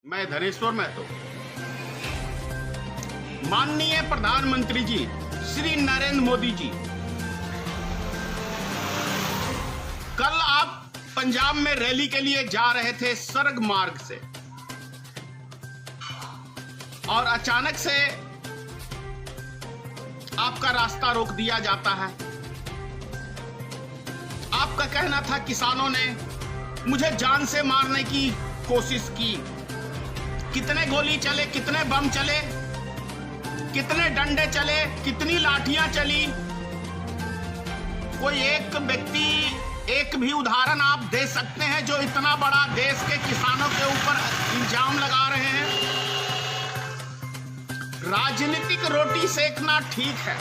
मैं धनेश्वर महतो। माननीय प्रधानमंत्री जी श्री नरेंद्र मोदी जी, कल आप पंजाब में रैली के लिए जा रहे थे सर्ग मार्ग से, और अचानक से आपका रास्ता रोक दिया जाता है। आपका कहना था किसानों ने मुझे जान से मारने की कोशिश की। कितने गोली चले, कितने बम चले, कितने डंडे चले, कितनी लाठियां चली, कोई एक व्यक्ति, एक भी उदाहरण आप दे सकते हैं जो इतना बड़ा देश के किसानों के ऊपर इल्जाम लगा रहे हैं? राजनीतिक रोटी सेकना ठीक है,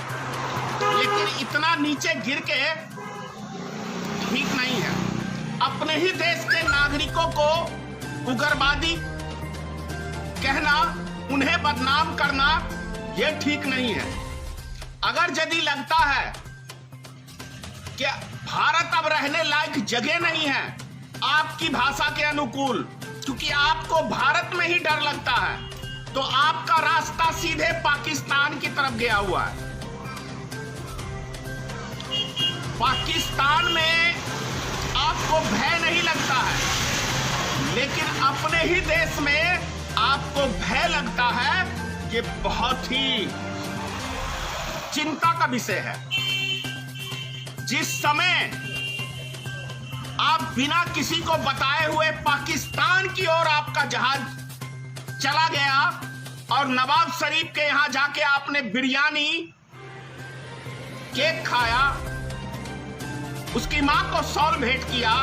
लेकिन इतना नीचे गिर के ठीक नहीं है। अपने ही देश के नागरिकों को उग्रवादी कहना, उन्हें बदनाम करना, यह ठीक नहीं है। अगर यदि लगता है कि भारत अब रहने लायक जगह नहीं है आपकी भाषा के अनुकूल, क्योंकि आपको भारत में ही डर लगता है, तो आपका रास्ता सीधे पाकिस्तान की तरफ गया हुआ है। पाकिस्तान में आपको भय नहीं लगता है, लेकिन अपने ही देश में आपको भय लगता है। ये बहुत ही चिंता का विषय है। जिस समय आप बिना किसी को बताए हुए पाकिस्तान की ओर आपका जहाज चला गया और नवाब शरीफ के यहां जाके आपने बिरयानी, केक खाया, उसकी मां को शॉल भेंट किया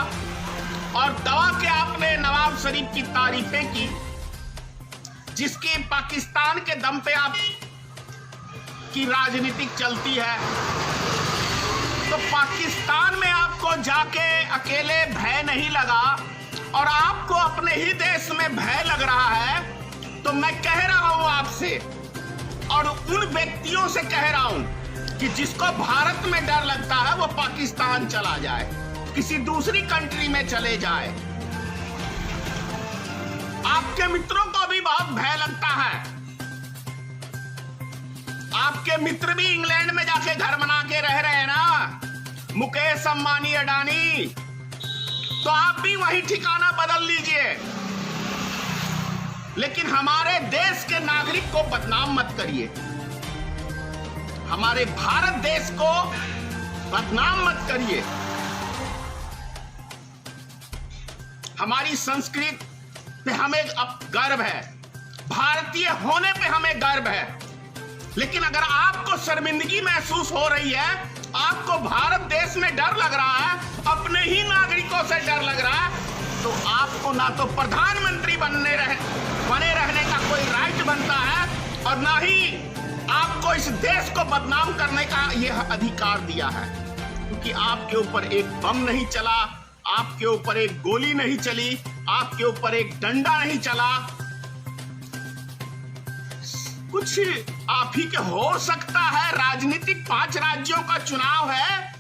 और दवा के आपने नवाब शरीफ की तारीफें की, जिसकी पाकिस्तान के दम पे आप की राजनीति चलती है। तो पाकिस्तान में आपको जाके अकेले भय नहीं लगा और आपको अपने ही देश में भय लग रहा है, तो मैं कह रहा हूं आपसे और उन व्यक्तियों से कह रहा हूं कि जिसको भारत में डर लगता है वो पाकिस्तान चला जाए, किसी दूसरी कंट्री में चले जाए। आपके मित्रों को भी बहुत भय लगता है। आपके मित्र भी इंग्लैंड में जाके घर बना के रह रहे हैं ना, मुकेश अंबानी, अडानी, तो आप भी वही ठिकाना बदल लीजिए। लेकिन हमारे देश के नागरिक को बदनाम मत करिए, हमारे भारत देश को बदनाम मत करिए। हमारी संस्कृति पे हमें अब गर्व है, भारतीय होने पे हमें गर्व है। लेकिन अगर आपको शर्मिंदगी महसूस हो रही है, आपको भारत देश में डर लग रहा है, अपने ही नागरिकों से डर लग रहा है, तो आपको ना तो प्रधानमंत्री बने रहने का कोई राइट बनता है और ना ही आपको इस देश को बदनाम करने का यह अधिकार दिया है। क्योंकि आपके ऊपर एक बम नहीं चला, आपके ऊपर एक गोली नहीं चली, आपके ऊपर एक डंडा नहीं चला। कुछ आप ही के हो सकता है, राजनीतिक 5 राज्यों का चुनाव है,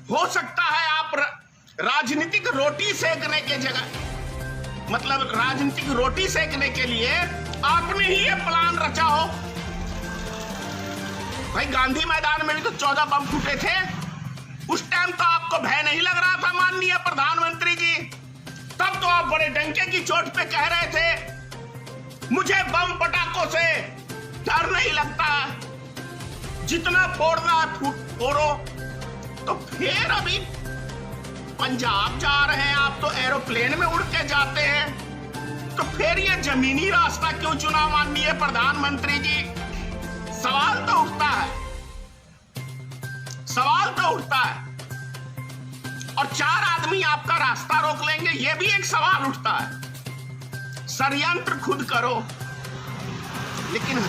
हो सकता है आप राजनीतिक रोटी सेकने के जगह, मतलब राजनीतिक रोटी सेकने के लिए आपने ही ये प्लान रचा हो। भाई गांधी मैदान में भी तो 14 बम फूटे थे, उस टाइम तो आपको भय नहीं लग रहा था माननीय प्रधानमंत्री जी। तब तो आप बड़े डंके की चोट पे कह रहे थे मुझे बम पटाखों से डर नहीं लगता, जितना फोड़ना है फोड़ो। तो फिर अभी पंजाब जा रहे हैं आप, तो एरोप्लेन में उड़ के जाते हैं, तो फिर ये जमीनी रास्ता क्यों चुना माननीय प्रधानमंत्री जी? सवाल तो उठता है, सवाल तो उठता है। और 4 आदमी आपका रास्ता रोक लेंगे, ये भी एक सवाल उठता है। षड्यंत्र खुद करो, लेकिन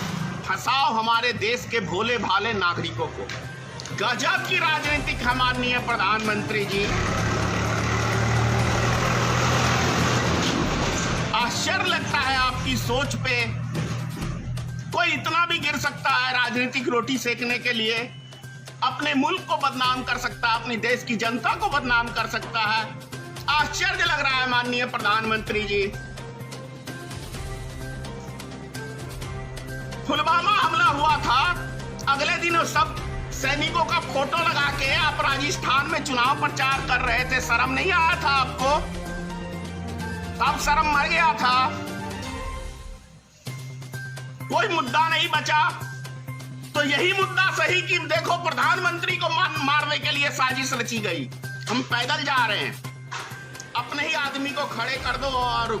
फंसाओ हमारे देश के भोले भाले नागरिकों को। गजब की राजनीतिक है माननीय प्रधानमंत्री जी। आश्चर्य लगता है आपकी सोच पे। कोई इतना भी गिर सकता है राजनीतिक रोटी सेकने के लिए, अपने मुल्क को बदनाम कर सकता है, अपनी देश की जनता को बदनाम कर सकता है। आश्चर्य लग रहा है माननीय प्रधानमंत्री जी। पुलवामा हमला हुआ था, अगले दिन सब सैनिकों का फोटो लगा के आप राजस्थान में चुनाव प्रचार कर रहे थे। शर्म नहीं आया था आपको? अब शर्म मर गया था। कोई मुद्दा नहीं बचा। तो यही मुद्दा सही कि देखो प्रधानमंत्री को मारने के लिए साजिश रची गई। हम पैदल जा रहे हैं, अपने ही आदमी को खड़े कर दो और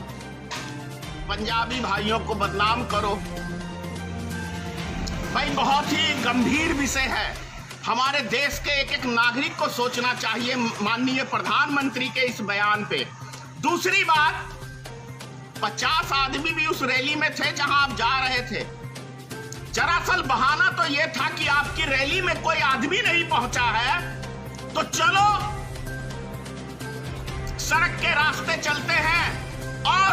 पंजाबी भाइयों को बदनाम करो। भाई बहुत ही गंभीर विषय है। हमारे देश के एक एक नागरिक को सोचना चाहिए माननीय प्रधानमंत्री के इस बयान पे। दूसरी बात, 50 आदमी भी उस रैली में थे जहां आप जा रहे थे। दरअसल बहाना तो यह था कि आपकी रैली में कोई आदमी नहीं पहुंचा है, तो चलो सड़क के रास्ते चलते हैं और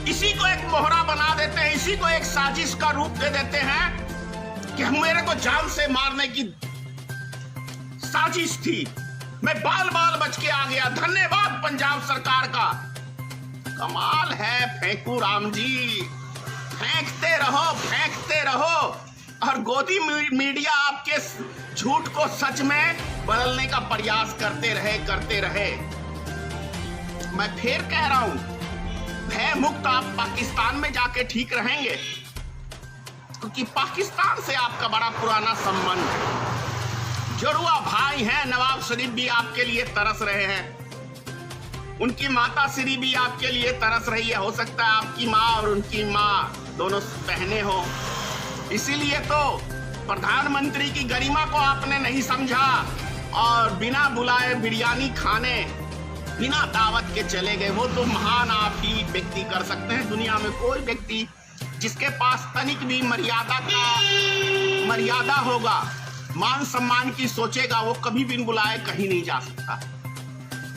इसी को एक मोहरा बना देते हैं, इसी को एक साजिश का रूप दे देते हैं कि मेरे को जान से मारने की साजिश थी, मैं बाल बाल बच के आ गया। धन्यवाद पंजाब सरकार का। कमाल है फेंकू राम जी, फेंकते रहो और गोदी मीडिया आपके झूठ को सच में बदलने का प्रयास करते रहे। मैं फिर कह रहा हूं, भय मुक्त आप पाकिस्तान में जाके ठीक रहेंगे, क्योंकि पाकिस्तान से आपका बड़ा पुराना संबंध है। जुड़वा भाई हैं, नवाब शरीफ भी आपके लिए तरस रहे हैं, उनकी माता श्री भी आपके लिए तरस रही है। हो सकता है आपकी माँ और उनकी माँ दोनों बहनें हो, इसीलिए तो प्रधानमंत्री की गरिमा को आपने नहीं समझा और बिना बुलाए बिरयानी खाने, बिना दावत के चले गए। वो तो महान आप ही व्यक्ति कर सकते हैं। दुनिया में कोई व्यक्ति जिसके पास तनिक भी मर्यादा होगा, मान सम्मान की सोचेगा, वो कभी बिन बुलाए कहीं नहीं जा सकता।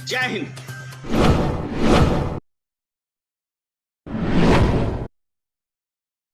जय हिंद।